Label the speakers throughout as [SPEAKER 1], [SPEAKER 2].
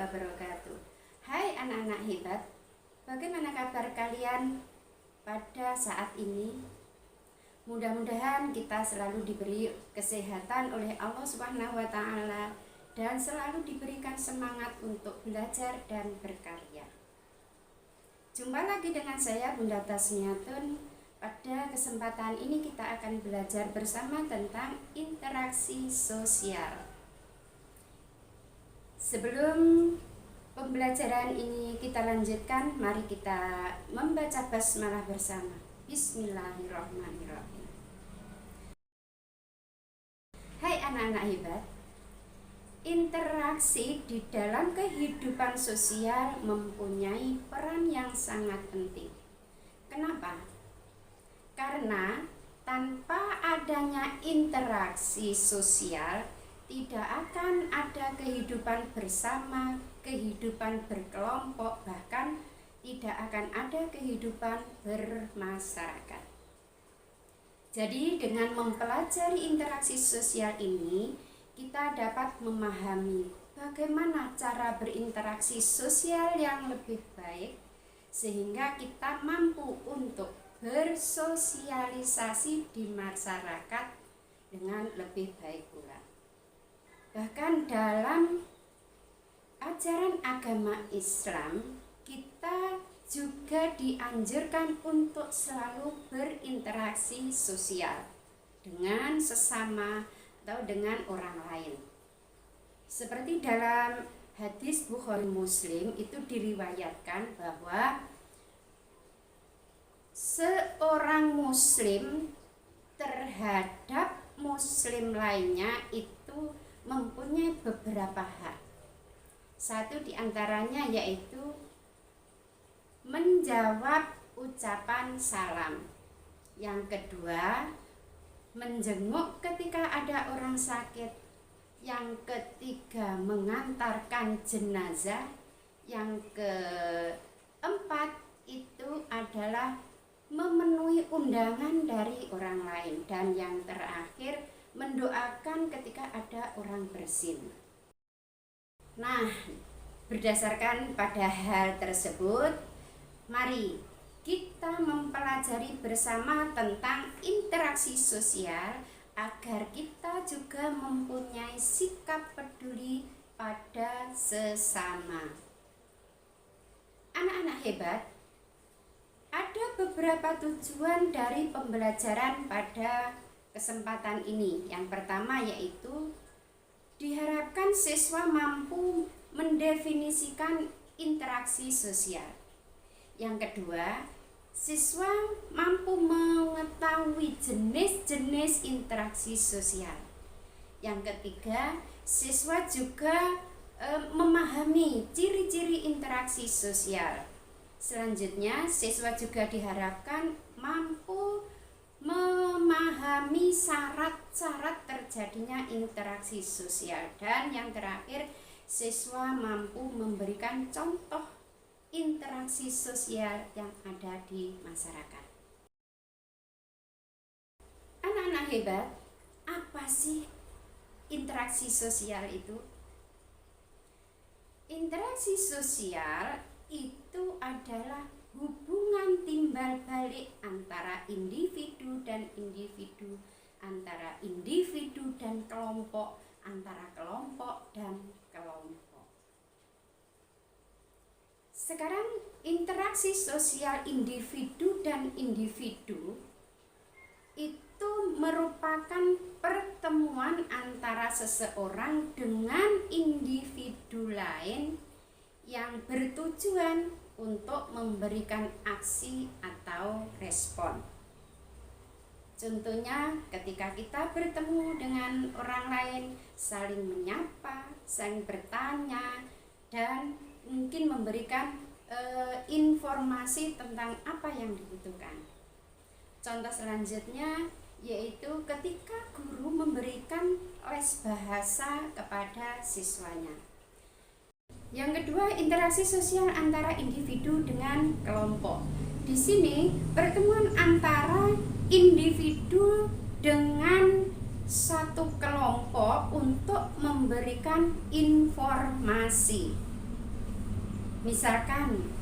[SPEAKER 1] wabarakatuh. Hai anak-anak hebat, bagaimana kabar kalian pada saat ini? Mudah-mudahan kita selalu diberi kesehatan oleh Allah Subhanahu wa Ta'ala dan selalu diberikan semangat untuk belajar dan berkarya. Jumpa lagi dengan saya Bunda Tasmiatun. Pada kesempatan ini kita akan belajar bersama tentang interaksi sosial. Sebelum pembelajaran ini kita lanjutkan, mari kita membaca basmalah bersama. Bismillahirrahmanirrahim. Hai anak-anak hebat, interaksi di dalam kehidupan sosial mempunyai peran yang sangat penting. Kenapa? Karena tanpa adanya interaksi sosial, tidak akan ada kehidupan bersama, kehidupan berkelompok, bahkan tidak akan ada kehidupan bermasyarakat. Jadi dengan mempelajari interaksi sosial ini, kita dapat memahami bagaimana cara berinteraksi sosial yang lebih baik, sehingga kita mampu untuk bersosialisasi di masyarakat dengan lebih baik pula. Bahkan dalam ajaran agama Islam, kita juga dianjurkan untuk selalu berinteraksi sosial dengan sesama atau dengan orang lain. Seperti dalam hadis Bukhari Muslim itu diriwayatkan bahwa seorang muslim terhadap muslim lainnya itu mempunyai beberapa hak. Satu diantaranya yaitu menjawab ucapan salam. Yang kedua, menjenguk ketika ada orang sakit. Yang ketiga, mengantarkan jenazah. Yang keempat itu adalah memenuhi undangan dari orang lain. Dan yang terakhir, mendoakan ketika ada orang bersin. Nah, berdasarkan pada hal tersebut, mari kita mempelajari bersama tentang interaksi sosial agar kita juga mempunyai sikap peduli pada sesama. Anak-anak hebat, ada beberapa tujuan dari pembelajaran pada kesempatan ini. Yang pertama yaitu diharapkan siswa mampu mendefinisikan interaksi sosial. Yang kedua, siswa mampu mengetahui jenis-jenis interaksi sosial. Yang ketiga, siswa juga memahami ciri-ciri interaksi sosial. Selanjutnya, siswa juga diharapkan mampu memahami syarat-syarat terjadinya interaksi sosial. Dan yang terakhir, siswa mampu memberikan contoh interaksi sosial yang ada di masyarakat. Anak-anak hebat, apa sih interaksi sosial itu? Interaksi sosial itu adalah hubungan timbal balik antara individu dan individu, antara individu dan kelompok, antara kelompok dan kelompok. Sekarang interaksi sosial individu dan individu itu merupakan pertemuan antara seseorang dengan individu lain yang bertujuan untuk memberikan aksi atau respon. Contohnya ketika kita bertemu dengan orang lain, saling menyapa, saling bertanya, dan mungkin memberikan informasi tentang apa yang dibutuhkan. Contoh selanjutnya yaitu ketika guru memberikan les bahasa kepada siswanya. Yang kedua, interaksi sosial antara individu dengan kelompok. Di sini pertemuan antara individu dengan satu kelompok untuk memberikan informasi. Misalkan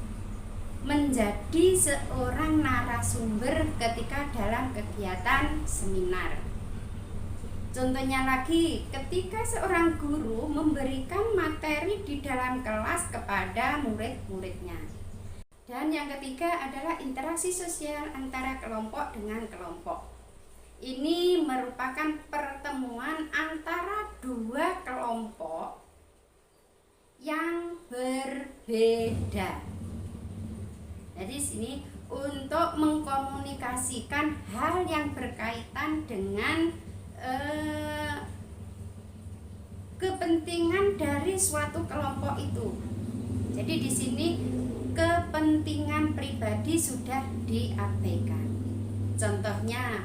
[SPEAKER 1] menjadi seorang narasumber ketika dalam kegiatan seminar. Contohnya lagi, ketika seorang guru memberikan materi di dalam kelas kepada murid-muridnya. Dan yang ketiga adalah interaksi sosial antara kelompok dengan kelompok. Ini merupakan pertemuan antara dua kelompok yang berbeda. Jadi sini untuk mengkomunikasikan hal yang berkaitan dengan kepentingan dari suatu kelompok itu. Jadi di sini kepentingan pribadi sudah diabaikan. Contohnya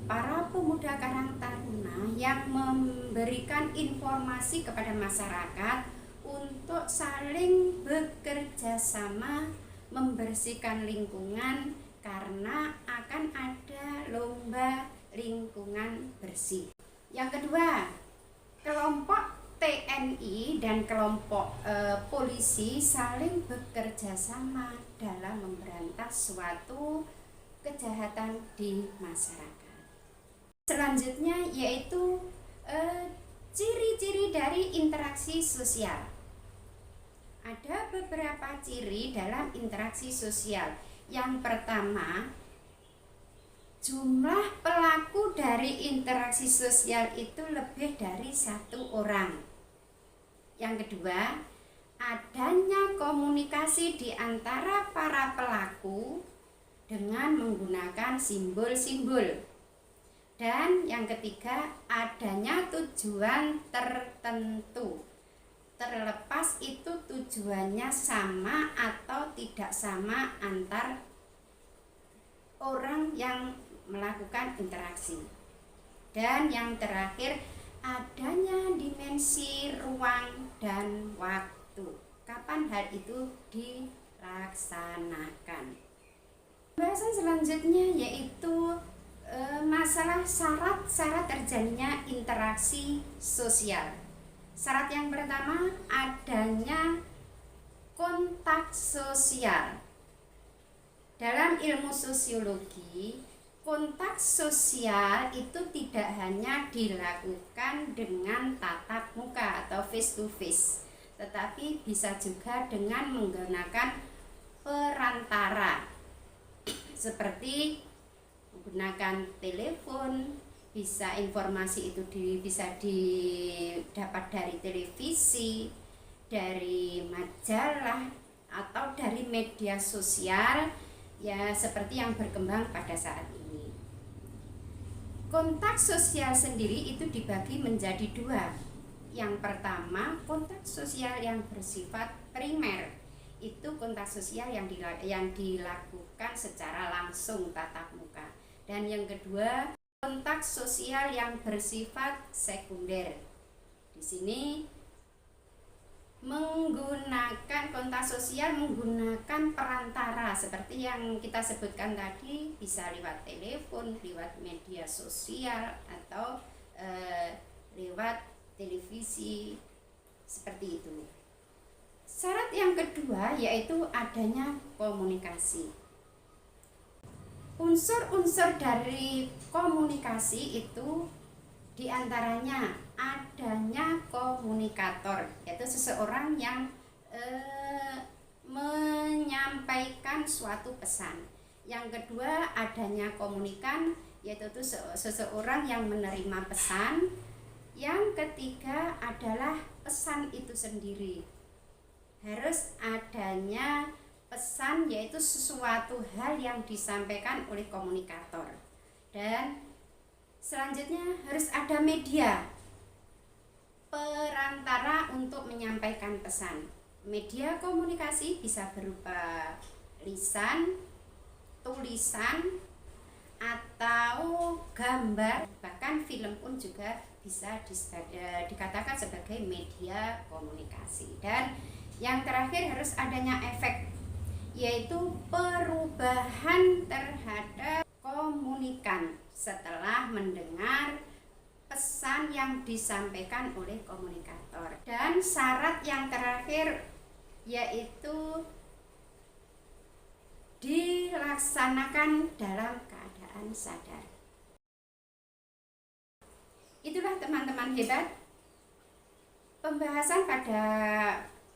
[SPEAKER 1] para pemuda Karang Taruna yang memberikan informasi kepada masyarakat untuk saling bekerja sama membersihkan lingkungan karena akan ada lomba lingkungan bersih. Yang kedua, kelompok TNI dan kelompok polisi saling bekerja sama dalam memberantas suatu kejahatan di masyarakat. Selanjutnya yaitu ciri-ciri dari interaksi sosial. Ada beberapa ciri dalam interaksi sosial. Yang pertama, jumlah pelaku dari interaksi sosial itu lebih dari satu orang. Yang kedua, adanya komunikasi di antara para pelaku dengan menggunakan simbol-simbol. Dan yang ketiga, adanya tujuan tertentu. Terlepas itu tujuannya sama atau tidak sama antar orang yang melakukan interaksi. Dan yang terakhir, adanya dimensi ruang dan waktu. Kapan hal itu dilaksanakan? Pembahasan selanjutnya yaitu masalah syarat-syarat terjadinya interaksi sosial. Syarat yang pertama, adanya kontak sosial. Dalam ilmu sosiologi, kontak sosial itu tidak hanya dilakukan dengan tatap muka atau face to face, tetapi bisa juga dengan menggunakan perantara seperti menggunakan telepon. Bisa informasi itu bisa didapat dari televisi, dari majalah, atau dari media sosial ya seperti yang berkembang pada saat ini. Kontak sosial sendiri itu dibagi menjadi dua. Yang pertama, kontak sosial yang bersifat primer. Itu kontak sosial yang dilakukan secara langsung tatap muka. Dan yang kedua, kontak sosial yang bersifat sekunder. Di sini menggunakan kontak sosial menggunakan perantara seperti yang kita sebutkan tadi, bisa lewat telepon, lewat media sosial, atau lewat televisi seperti itu. Syarat yang kedua yaitu adanya komunikasi. Unsur-unsur dari komunikasi itu diantaranya adanya komunikator, yaitu seseorang yang menyampaikan suatu pesan. Yang kedua, adanya komunikan, yaitu seseorang yang menerima pesan. Yang ketiga adalah pesan itu sendiri. Harus adanya pesan, yaitu sesuatu hal yang disampaikan oleh komunikator. Dan selanjutnya harus ada media, perantara untuk menyampaikan pesan. Media komunikasi bisa berupa lisan, tulisan, atau gambar, bahkan film pun juga bisa dikatakan sebagai media komunikasi. Dan yang terakhir harus adanya efek, yaitu perubahan terhadap komunikan setelah mendengar pesan yang disampaikan oleh komunikator. Dan syarat yang terakhir yaitu dilaksanakan dalam keadaan sadar. Itulah teman-teman hebat, pembahasan pada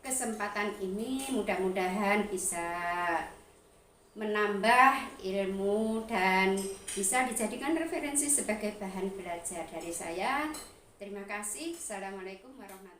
[SPEAKER 1] kesempatan ini mudah-mudahan bisa menambah ilmu dan bisa dijadikan referensi sebagai bahan belajar dari saya. Terima kasih. Assalamualaikum warahmatullahi wabarakatuh.